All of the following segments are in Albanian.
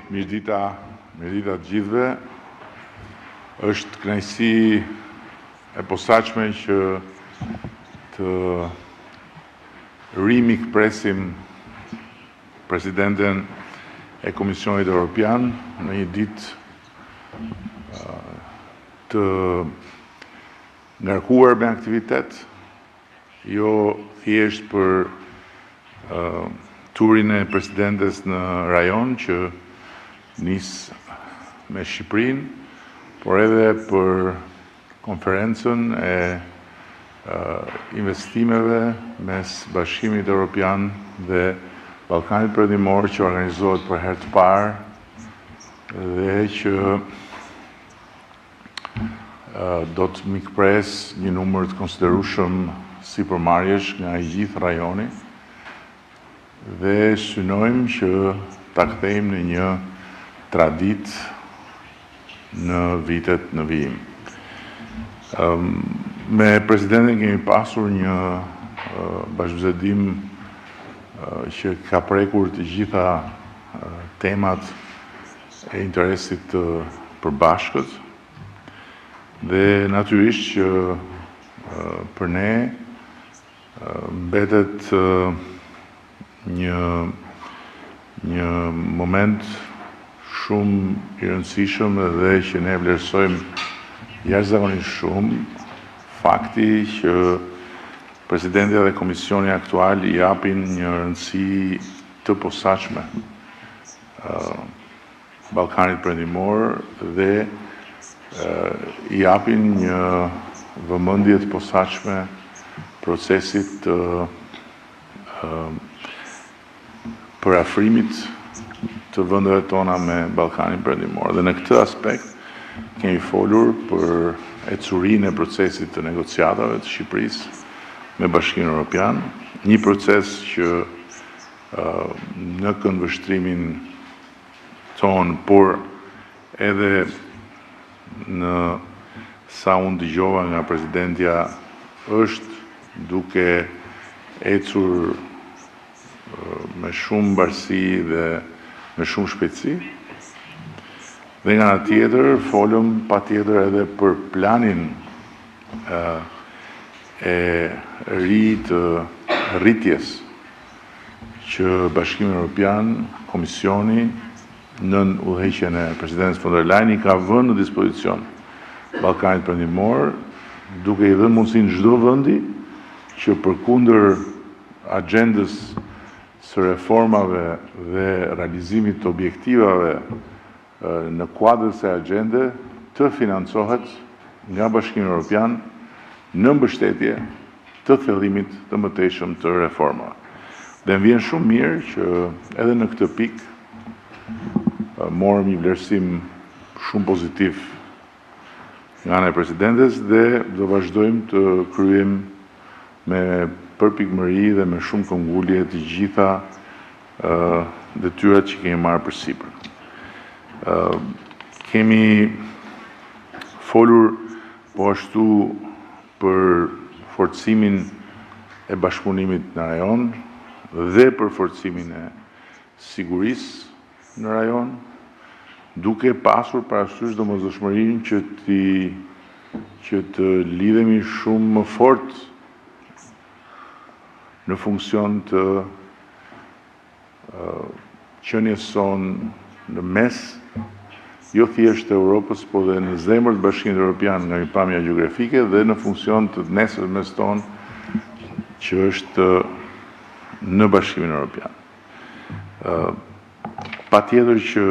Mirdita të gjithëve. Është kënaqësi e posaçme që të rimikpresim presidenten e Komisionit Evropian në një ditë të ngarkuar me aktivitet, jo thjesht për turin e presidentes në rajon që nis me Shqipërinë, por edhe për konferencën e investimeve mes Bashkimit Evropian dhe Ballkanit Perëndimor që organizohet për herë të parë dhe që do të mikpres një numër të konsiderueshëm sipërmarrjesh nga i gjithë rajoni dhe synojmë që ta kthejmë në një traditë në vitet në vijim. Me presidentin kemi pasur një bashkëbisedim që ka prekur të gjitha temat e interesit të përbashkët dhe natyrisht që për ne mbetet një moment shumë i rëndësishëm dhe që ne vlerësojmë jashtëzakonisht shumë fakti që presidenti dhe komisioni aktual i japin një rëndësi të posaçme Ballkanit Perëndimor dhe i japin një vëmendje të posaçme procesit të përafrimit të vendeve tona me Ballkanin Perëndimor. Dhe në këtë aspekt kemi folur për ecurinë e procesit të negociatave të Shqipërisë me Bashkimin Evropian, një proces që në këndvështrimin ton, por edhe në sa unë dëgjova nga presidentja është duke ecur me shumë mbarësi dhe me shumë shpejtësi. Dhe nga ana tjetër, folëm patjetër edhe për planin e ri të rritjes që Bashkimi Evropian, Komisioni, nën udhëheqjen e presidentes von der Leyen i ka vënë në dispozicion Ballkanit Perëndimor, duke i dhënë mundësinë çdo vendi që përkundër agjendës së reformave dhe realizimit të objektivave në kuadrën e agjende të financohet nga Bashkimi Evropian në mbështetje të thellimit të mëtejshëm të reformave. Dhe më vjen shumë mirë që edhe në këtë pikë morëm një vlerësim shumë pozitiv nga ana e presidentes dhe do vazhdojmë të kryejmë me përpikmëri dhe me shumë këmbgulje të gjitha detyrat që kemi marrë përsipër. Kemi folur po ashtu për forcimin e bashkëpunimit në rajon dhe për forcimin e sigurisë në rajon, duke pasur parasysh domosdoshmërinë që të lidhemi shumë më fort në funksion të qenies sonë në mes, jo thjesht të Europës, po dhe në zemër të Bashkimit Evropian nga një pamje gjeografike dhe në funksion të nesërmes tonë që është në Bashkimin Evropian. Patjetër që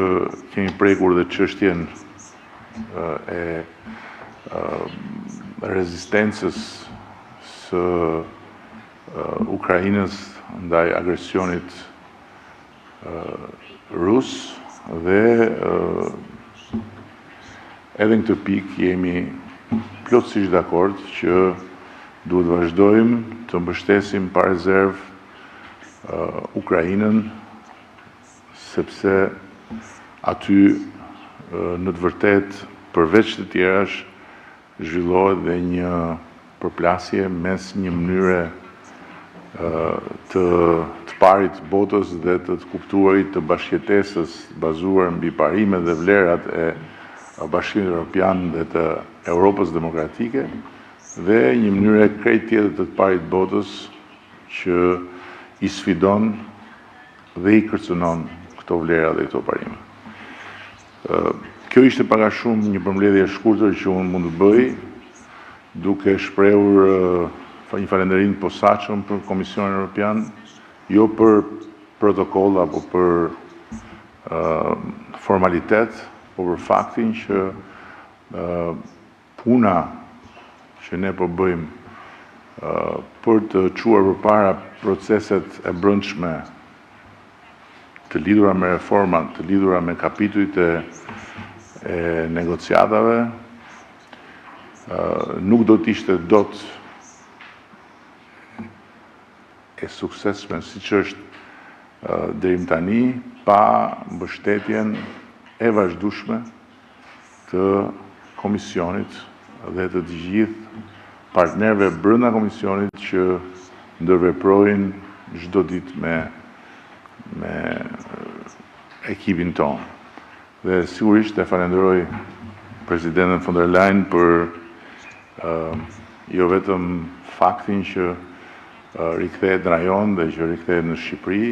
kemi prekur dhe çështjen e rezistencës së Ukrainës ndaj agresionit rus dhe edhe në këtë pikë jemi plotësisht dakord që duhet vazhdojmë të mbështesim pa rezervë Ukrainën, sepse aty në të vërtet përveç të tjerash zhvillohet dhe një përplasje mes një mënyre të parit botës dhe të kuptuarit të bashkëjetesës bazuar mbi parimet dhe vlerat e Bashkimit Evropian dhe të Europës Demokratike dhe një mënyrë krejt tjetër të parit botës që i sfidon dhe i kërcënon këto vlera dhe këto parime. Kjo ishte paka shumë një përmbledhje e shkurtër që unë mund të bëj, duke shprehur një falënderim të posaçëm për Komisionin Evropian, jo për protokoll apo për formalitet, por për faktin që puna që ne po bëjmë për të çuar përpara proceset e brendshme të lidhura me reformat, të lidhura me kapitujt e negociatave, nuk do të ishte dot e suksesshme siç është deri më tani pa mbështetjen e vazhdueshme të Komisionit dhe të gjithë partnerëve brenda Komisionit që ndërveprojnë çdo ditë me ekipin tonë. Dhe sigurisht e falenderoj Presidenten von der Leyen për jo vetëm faktin që rikthehet në rajon dhe që rikthehet në Shqipëri,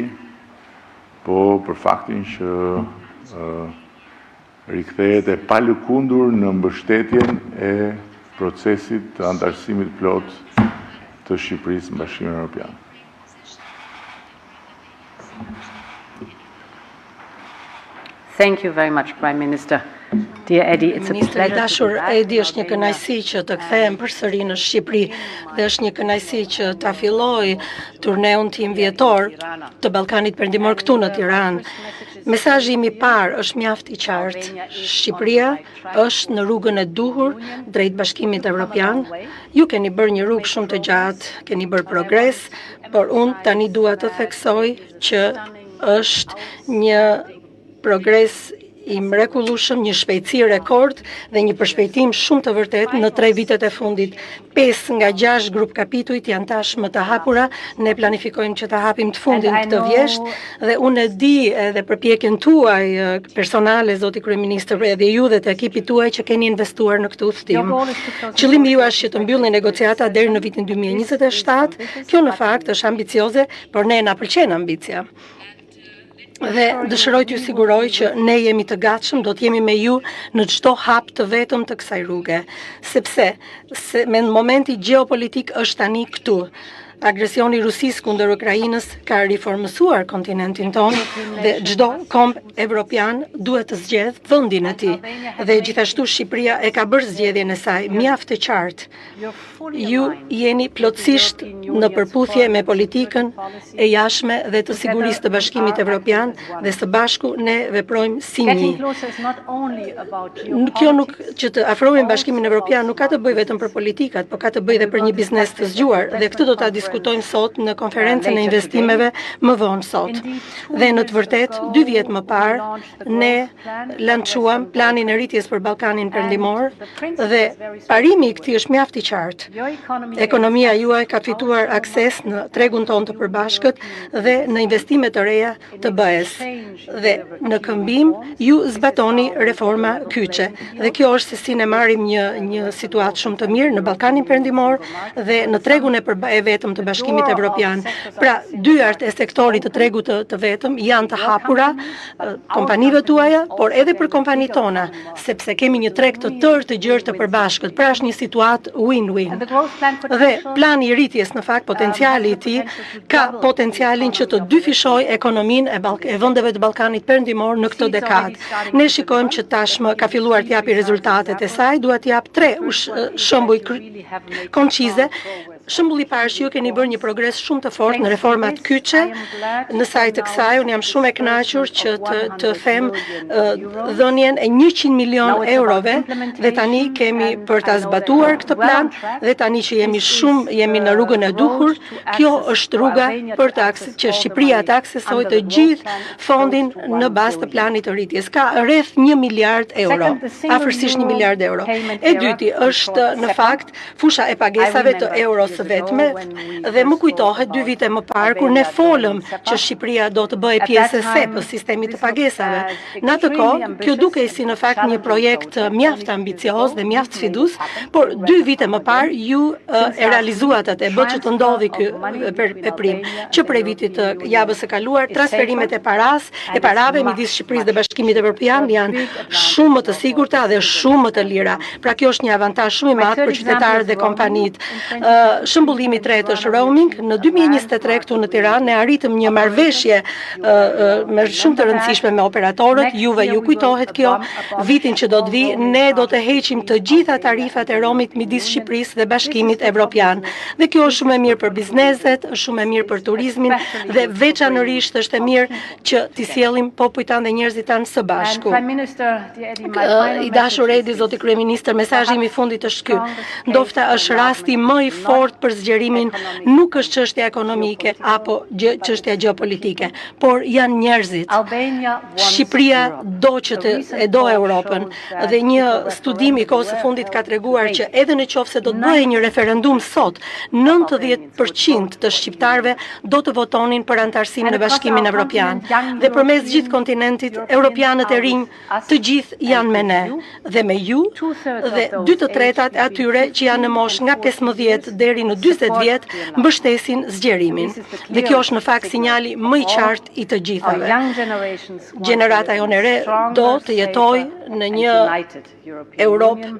po për faktin që rikthehet e palëkundur në mbështetjen e procesit të antarësimit plot të Shqipërisë në Bashkimin Evropian. Thank you very much, Prime Minister. Dear Eddie, it's a Ministri pleasure dashur, to be back. Edi, është një kënaqësi që të kthehem përsëri në Shqipëri dhe është një kënaqësi që ta filloj turneun tim vjetor të Ballkanit Perëndimor këtu në Tiranë. Mesazhi im I parë është mjaft I qartë. Shqipëria është në rrugën e duhur drejt Bashkimit Evropian. Ju keni bërë një rrugë shumë të gjatë, keni bërë progres, por unë tani dua të theksoj që është një progres I mrekullueshëm, një shpejtësi rekord dhe një përshpejtim shumë të vërtet në 3 vitet e fundit. 5 nga 6 grup kapitujt janë tashmë të hapura, ne planifikojmë që të hapim të fundin këtë vjesht dhe unë e di edhe përpjekjen tuaj personale, zoti kryeministër, edhe ju dhe të ekipit tuaj që keni investuar në këtë udhëtim. Qëllimi juaj është që të mbyllni negociata deri në vitin 2027. Kjo në fakt është ambicioze, por ne na pëlqen ambicia. Dhe dëshiroj t'ju siguroj që ne jemi të gatshëm, do t'jemi me ju në çdo hap të vetëm të kësaj rruge, sepse me momenti gjeopolitik është tani këtu. Agresioni I Rusisë kundër Ukrainës ka riformësuar kontinentin tonë dhe çdo komb evropian duhet të zgjedhë vendin e tij. Dhe gjithashtu Shqipëria e ka bërë zgjedhjen e saj mjaft të qartë. Ju jeni plotësisht në përputhje me politikën e jashtme dhe të sigurisë të Bashkimit Evropian dhe së bashku ne veprojmë si një. Kjo nuk që të afrohemi Bashkimin Evropian nuk ka të bëjë vetëm për politikat, por ka të bëjë edhe për një biznes të zgjuar dhe këtë do ta diskutojmë sot në konferencën e investimeve më vonë sot. Dhe në të vërtetë, 2 vjet më parë ne lançuam planin e rritjes për Ballkanin Perëndimor dhe parimi I këtij është mjaft I qartë. Ekonomia juaj ka fituar akses në tregun tonë të përbashkët dhe në investime të reja të BE-s. Dhe në këmbim ju zbatoni reforma kyçe. Dhe kjo është se si ne marrim një situatë shumë të mirë në Ballkanin Perëndimor dhe në tregun e vetëm të Bashkimit Evropian. Pra, dyart e sektorit të tregut të vetëm janë të hapura kompanive tuaja, por edhe për kompanitë tona, sepse kemi një treg të tërë të gjerë të përbashkët. Pra është një situatë win-win. Dhe plani I rritjes në fakt potenciali I tij ka potencialin që të dyfishoj ekonominë e vendeve të Ballkanit Perëndimor në këtë dekadë. Ne shikojmë që tashmë ka filluar të japi rezultatet e saj, dua të jap 3 shembuj koncize. Shembulli I parë, ju keni bërë një progres shumë të fortë në reformat kyçe. Në sajt të kësaj unë jam shumë e kënaqur që të them dhënien e 100 milion eurove dhe tani kemi për ta zbatuar këtë plan Dhe tani që jemi në rrugën e duhur, kjo është rruga për që Shqipëria të aksesojë të gjithë fondin në bazë të planit të rritjes. Ka rreth 1 miliard euro, afërsisht 1 miliard euro. E dyti është në fakt fusha e pagesave të euros së vetme dhe më kujtohet 2 vite më parë kur ne folëm që Shqipëria do të bëhej pjesë e SEP-s, sistemit të pagesave. Në atë kohë, kjo dukej si në fakt një projekt mjaft ambicioz dhe mjaft sfidues, por 2 vite më parë ju e realizuat atë, bë që të ndodhi ky veprim, që prej vitit të javës së kaluar, transferimet e parave midis Shqipërisë dhe Bashkimit Evropian janë shumë më të sigurta dhe shumë më të lira. Pra kjo është një avantazh shumë i madh për qytetarët dhe kompanitë. Shembullimi i tretë është roaming. Në 2023 këtu në Tiranë ne arritëm një marrëveshje me shumë të rëndësishme me operatorët. Juve ju kujtohet kjo, vitin që do të vi, ne do të heqim të gjitha tarifat e roamingit midis Shqipërisë dhe Bashkimit Evropian. Dhe kjo është shumë e mirë për bizneset, është shumë e mirë për turizmin dhe veçanërisht është e mirë që t'i sjellim popujt tanë dhe njerëzit tanë së bashku. I dashur Edi, zoti kryeministër, mesazhi im i fundit është ky. Ndofta është rasti më i fortë për zgjerimin, nuk është çështja ekonomike apo çështja gjeopolitike, por janë njerëzit. Shqipëria do që e do Europën dhe një studim i kohës së fundit ka treguar që edhe në qoftë se do të bëhej një referendum sot, 90% të shqiptarëve do të votonin për antarësim në Bashkimin Evropian. Dhe përmes gjithë kontinentit, europianët e rinj, të gjithë janë me ne dhe me ju, dhe 2/3 e atyre që janë në moshë nga 15 deri në 40 vjet mbështesin zgjerimin. Dhe kjo është në fakt sinjali më i qartë i të gjithave. Gjenerata jone e re do të jetojë në një Europë,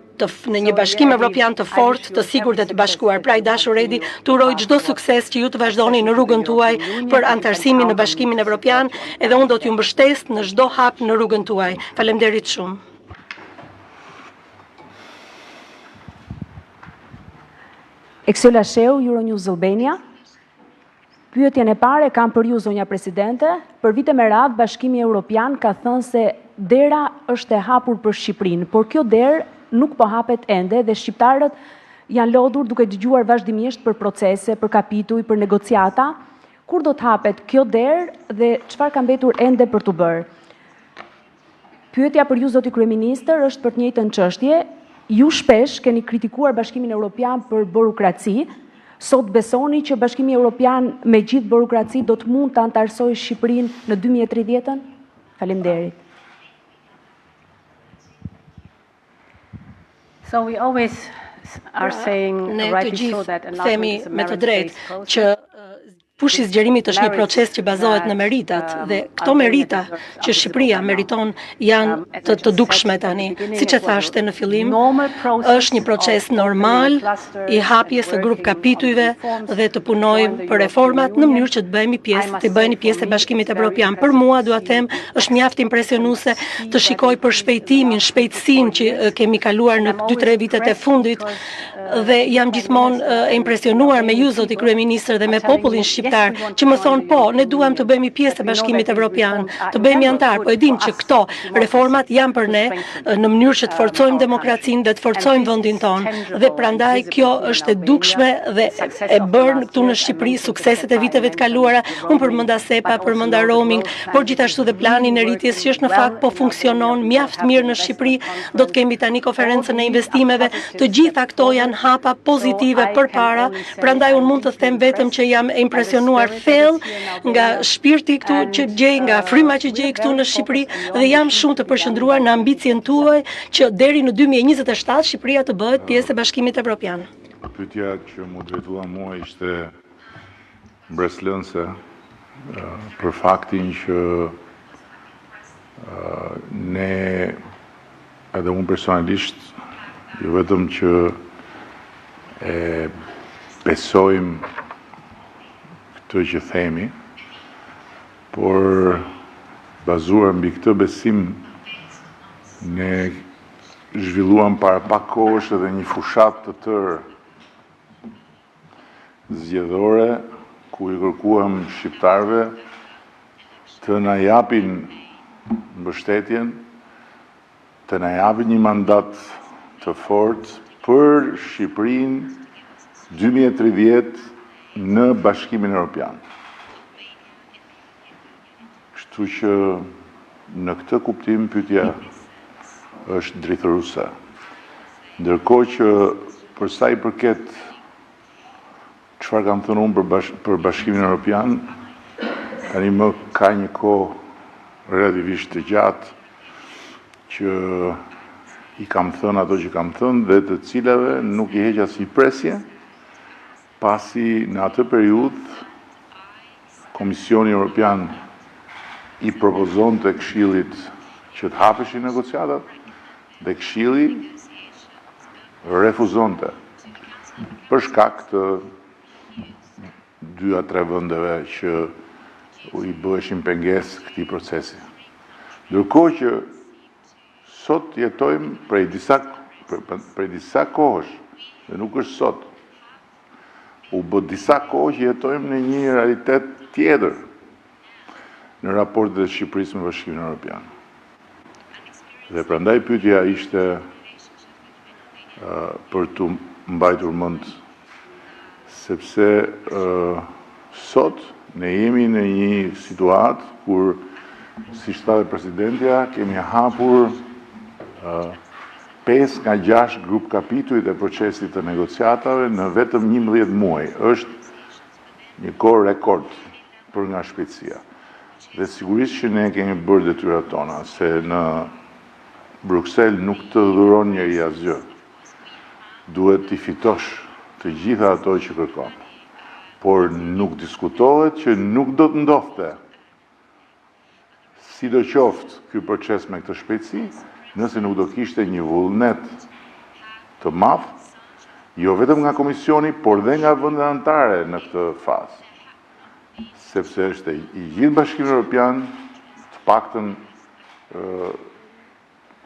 në një bashkim evropian të fortë, të sigurt dhe të bashkuar. Pra i dashur Edi, të uroj çdo sukses që ju të vazhdoni në rrugën tuaj për antarësimin në Bashkimin Evropian, edhe unë do t'ju mbështes në çdo hap në rrugën tuaj. Faleminderit shumë. Exola Sheu, Euronews Albania. Pyetjen e parë kam për ju, zonja presidente. Për vite me radhë, Bashkimi Evropian ka thënë se dera është e hapur për Shqipërinë, por kjo derë nuk po hapet ende dhe shqiptarët janë lodhur duke dëgjuar vazhdimisht për procese, për kapituj, për negociata. Kur do të hapet kjo derë dhe çfarë ka mbetur ende për të bërë? Pyetja për ju, zoti kryeministër, është për të njëjtën çështje. Ju shpesh keni kritikuar Bashkimin Evropian për burokraci. Sot besoni që Bashkimi Evropian me gjithë burokraci do të mund të antarësojë Shqipërinë në 2030-ën? Faleminderit. So we always are saying, rightly so, that themi me të drejtë që fushi zgjerimit është një proces që bazohet në meritat dhe këto merita që Shqipëria meriton janë të dukshme tani. Siç e thashte në fillim, është një proces normal i hapjes së grup kapitujve dhe të punojmë për reformat në mënyrë që të bëhemi pjesë e Bashkimit Evropian. Për mua dua të them, është mjaft impresionuese të shikoj për shpejtimin, shpejtësinë që kemi kaluar në 2-3 vitet e fundit dhe jam gjithmonë e impresionuar me ju, zoti kryeministër, dhe me popullin shqiptar që më thonë po, ne duam të bëhemi pjesë e Bashkimit Evropian, të bëhemi antar, po e dim që këto reformat janë për ne në mënyrë që të forcojmë demokracinë dhe të forcojmë vendin tonë. Dhe prandaj kjo është e dukshme dhe e bën këtu në Shqipëri sukseset e viteve të kaluara. Unë përmenda SEPA, përmenda roaming, por gjithashtu dhe planin e rritjes që është në fakt po funksionon mjaft mirë në Shqipëri. Do të kemi tani konferencën e investimeve. Të gjitha këto janë hapa pozitive përpara. Prandaj unë mund të them vetëm që jam e impresionuar thellë nga shpirti këtu që gjej, nga fryma që gjej këtu në Shqipëri dhe jam shumë të përqendruar në ambicien tuaj që deri në 2027 Shqipëria të bëhet pjesë e Bashkimit Evropian. Pyetja që mu drejtua mua ishte mbreslënse për faktin që ne, edhe unë personalisht, jo vetëm që e besojmë këtë që themi, por bazuar mbi këtë besim ne zhvilluam para pak kohësh edhe një fushat të tërë zgjedhore ku i kërkuam shqiptarëve të na japin mbështetjen, të na japin një mandat të fortë për Shqipërinë 2030 në Bashkimin Evropian. Kështu që në këtë kuptim pyetja është drejtëruese. Ndërkohë që për sa i përket çfarë kam thënë unë për Bashkimin Evropian, tani më ka një kohë relativisht të gjatë që i kam thënë ato që kam thënë dhe të cilave nuk i heq asnjë presje, pasi në atë periudhë Komisioni Evropian i propozon të Këshillit që të hapeshin negociatat dhe Këshilli refuzonte për shkak të 2 a 3 vendeve që i bëheshin pengesë këtij procesi. Ndërkohë që sot jetojmë prej disa kohësh, dhe nuk është sot, u bë disa kohë që jetojmë në një realitet tjetër në raportet e Shqipërisë me Bashkimin Evropian. Dhe prandaj pyetja ishte për të mbajtur mend, sepse sot ne jemi në një situatë kur, si shtatë presidentja, kemi hapur 5 nga 6 grup kapitujt e procesit të negociatave në vetëm 11 muaj. Është një kohë rekord për nga shpejtësia. Dhe sigurisht që ne kemi bërë detyrat tona, se në Bruksel nuk të dhuron njeri asgjë. Duhet t'i fitosh të gjitha ato që kërkon. Por nuk diskutohet që nuk do të ndodhte sidoqoftë ky proces me këtë shpejtësi, nëse nuk do kishte një vullnet të madh, jo vetëm nga Komisioni, por dhe nga vendet anëtare në këtë fazë. Sepse është i gjithë Bashkimi Evropian, të paktën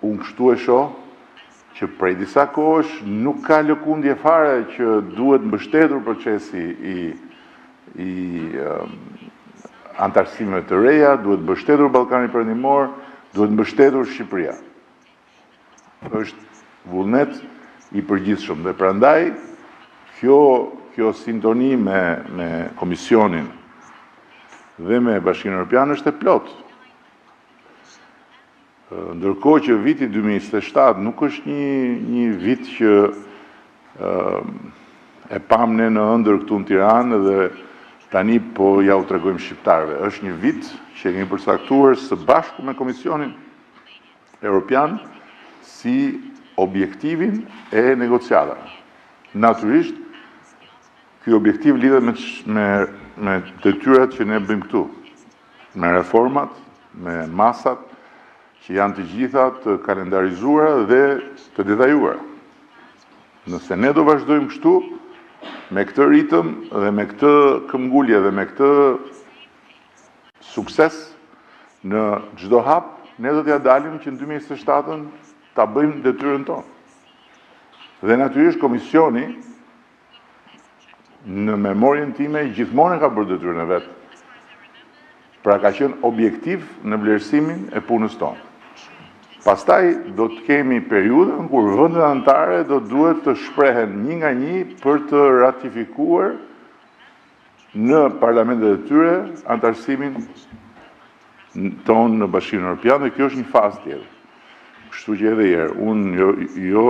unë kështu e shoh, që prej disa kohësh nuk ka lëkundje fare që duhet mbështetur procesi i antarësimeve të reja, duhet mbështetur Ballkani Perëndimor, duhet mbështetur Shqipëria. Është vullnet i përgjithshëm dhe prandaj kjo sintoni me Komisionin dhe me Bashkimin Evropian është e plotë. Ndërkohë që viti 2027 nuk është një vit që e pam ne në ëndër këtu në Tiranë dhe tani po ja u tregojmë shqiptarëve. Është një vit që kemi përcaktuar së bashku me Komisionin Evropian si objektivin e negociatave. Natyrisht, ky objektiv lidhet me detyrat që ne bëjmë këtu, me reformat, me masat, që janë të gjitha të kalendarizuara dhe të detajuara. Nëse ne do vazhdojmë kështu, me këtë ritëm dhe me këtë këmbgulje dhe me këtë sukses në çdo hap, ne do t'ja dalim që në 2027 ta bëjmë detyrën tonë. Dhe natyrisht Komisioni në memorien time gjithmonë ka bërë detyrën e vet. Pra ka qenë objektiv në vlerësimin e punës tonë. Pastaj do të kemi periudhën kur vendet anëtare do duhet të shprehen një nga një për të ratifikuar në parlamentet e tyre antarësimin tonë në Bashkimin Evropian dhe kjo është një fazë tjetër. Kështu që edhe herë, unë jo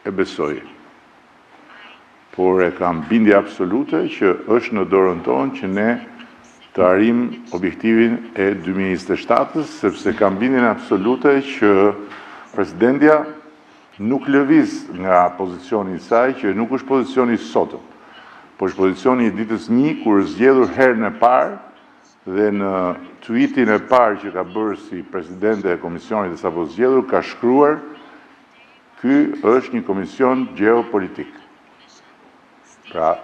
e besoj, por e kam bindje absolute që është në dorën tonë që ne të arrim objektivin e 2027, sepse kam bindjen absolute që presidentja nuk lëviz nga pozicioni i saj, që nuk është pozicioni i sotëm, por është pozicioni i ditës 1, kur është zgjedhur herën e parë dhe në tweetin e parë që ka bërë si presidente e komisionit e sapo zgjedhur, ka shkruar: "Ky është një komision geopolitik." Pra,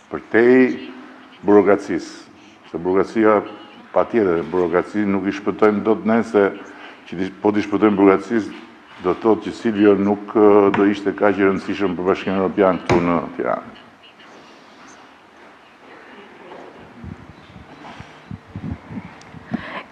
përtej burokracisë. Se burokracia patjetër, burokracisë nuk i shpëtojmë dot nëse që po t'i shpëtojmë burokracisë, do të thotë që Silvio nuk do ishte kaq i rëndësishëm për Bashkimin Evropian këtu në Tiranë.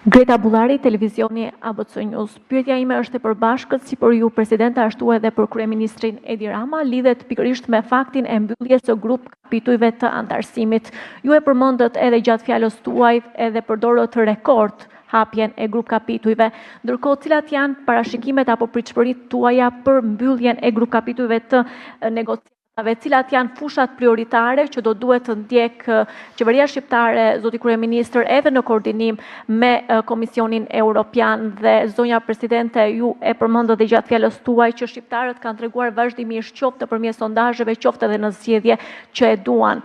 Greta Bullari, televizioni ABC News. Pyetja ime është e përbashkët si për ju, Presidente, ashtu edhe për Kryeministrin Edi Rama, lidhet pikërisht me faktin e mbylljes së grup kapitujve të antarësimit. Ju e përmendët edhe gjatë fjalës tuaj edhe përdorët rekord hapjen e grup kapitujve. Ndërkohë, cilat janë parashikimet apo pritshmëritë tuaja për mbylljen e grup kapitujve të negociatave? Cilat janë fushat prioritare që do duhet të ndjek qeveria shqiptare, zoti kryeministër, edhe në koordinim me Komisionin Evropian, dhe zonja Presidente, ju e përmendët dhe gjatë fjalës tuaj që shqiptarët kanë treguar vazhdimisht qoftë nëpërmjet sondazheve, qoftë edhe në zgjedhje që e duan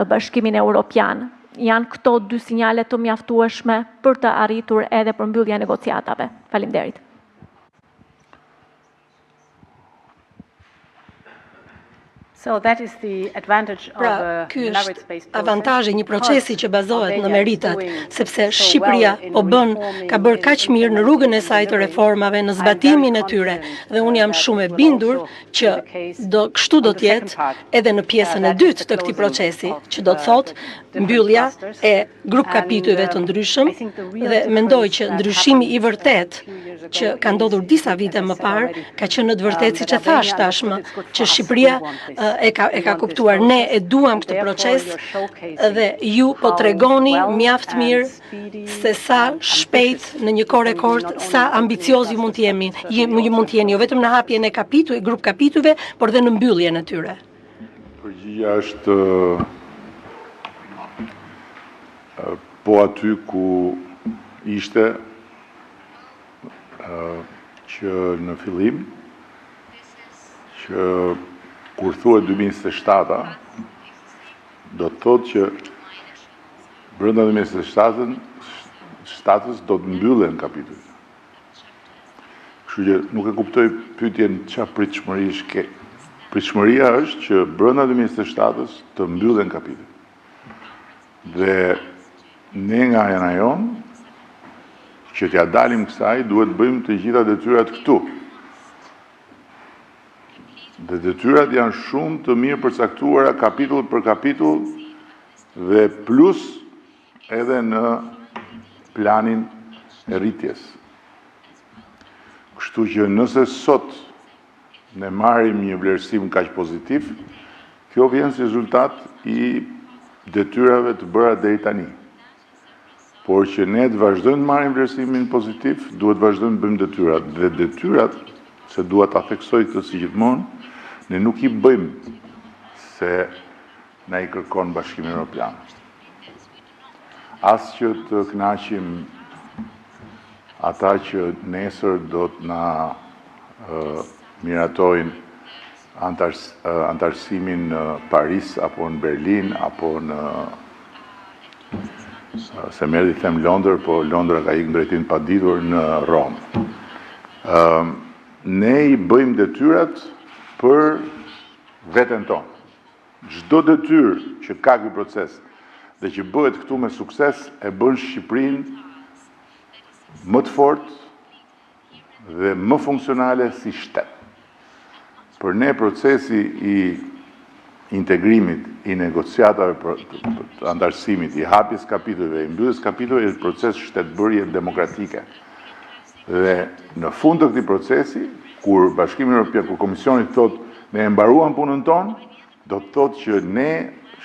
Bashkimin Evropian. Janë këto dy sinjale të mjaftueshme për të arritur edhe përmbyllja e negociatave. Faleminderit. So that is the advantage of a ky merit-based është avantazhi një procesi që bazohet në meritat, sepse so Shqipëria well in po bën, reforming ka bërë kaq mirë në rrugën e saj të reformave, në zbatimin e tyre, dhe unë jam shumë e bindur që kështu do të jetë edhe në pjesën e dytë të këtij procesi, që do të thotë mbyllja e grup kapitujve të ndryshëm, dhe mendoj që ndryshimi i vërtet që ka ndodhur disa vite më parë ka qenë në të vërtetë, siç e thash tashmë, që Shqipëria e ka kuptuar. Ne e duam këtë proces dhe ju po tregoni mjaft mirë se sa shpejt në një kohë rekord, sa ambicioz ju mund të jeni, jo vetëm në hapjen e grup kapitujve, por dhe në mbylljen e tyre. Përgjigja është po aty ku ishte që në fillim, që kur thuhet 2027, do të thotë që brenda 2027-s do të mbyllen kapitujt. Kështu që nuk e kuptoj pyetjen çfarë pritshmërish ke. Pritshmëria është që brenda 2027-s të mbyllen kapitujt. Dhe ne nga ana jon, që t'ja dalim kësaj, duhet bëjmë të gjitha detyrat këtu. Dhe detyrat janë shumë të mirë përcaktuara kapitull për kapitull dhe plus edhe në planin e rritjes. Kështu që nëse sot ne marrim një vlerësim kaq pozitiv, kjo vjen si rezultat i detyrave të bëra deri tani. Por që ne të vazhdojmë të marrim vlerësimin pozitiv, duhet vazhdojmë të bëjmë detyrat. Dhe detyrat, se dua ta theksoj këtë si gjithmonë, ne nuk i bëjmë se na i kërkon Bashkimi Evropian. As që të kënaqim ata që nesër do të na miratojnë antarësimin në Paris, apo në Berlin, apo në se merri them Londër, po Londra ka ikë në drejtim paditur në Romë. Ne i bëjmë detyrat për veten tonë. Çdo detyrë që ka ky proces dhe që bëhet këtu me sukses e bën Shqipërinë më të fortë dhe më funksionale si shtet. Për ne procesi i integrimit, i negociatave të antarësimit, i hapjes kapitujve, i mbylljes kapitujve, është proces shtetbërje demokratike. Dhe në fund të këtij procesi, kur Bashkimi Evropian, kur Komisioni thotë ne e mbaruam punën tonë, do të thotë që ne,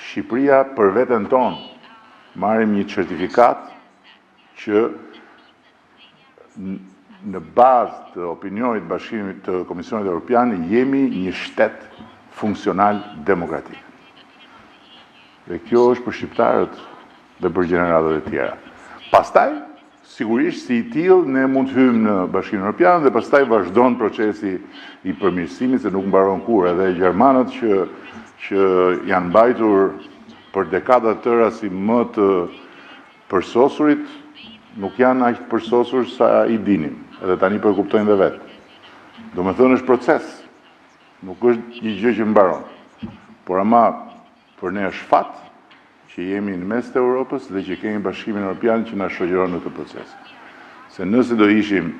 Shqipëria, për veten tonë marrim një certifikat që në bazë të opinionit Bashkimit të Komisionit Evropian jemi një shtet funksional demokratik. Dhe kjo është për shqiptarët dhe për gjeneratat e tjera. Pastaj, sigurisht si i tillë ne mund të hyjmë në Bashkimin Evropian dhe pastaj vazhdon procesi i përmirësimit, se nuk mbaron kurrë. Edhe gjermanët që janë mbajtur për dekada të tëra si më të përsosurit, nuk janë aq të përsosur sa i dinim. Edhe tani po e kuptojnë dhe vetë. Domethënë është proces. Nuk është një gjë që mbaron. Por ama për ne është fat që jemi në mes të Europës dhe që kemi Bashkimin Evropian që na shoqëron në këtë proces. Se nëse do ishim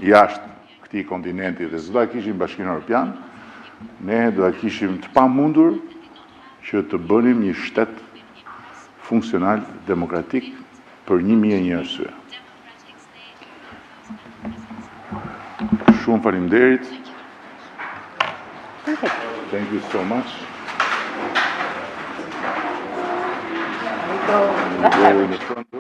jashtë këtij kontinenti dhe s'do kishim Bashkimin Evropian, ne do kishim të pamundur që të bënim një shtet funksional demokratik për 1001 arsye. Shumë faleminderit. Thank you so much. Go in the front row.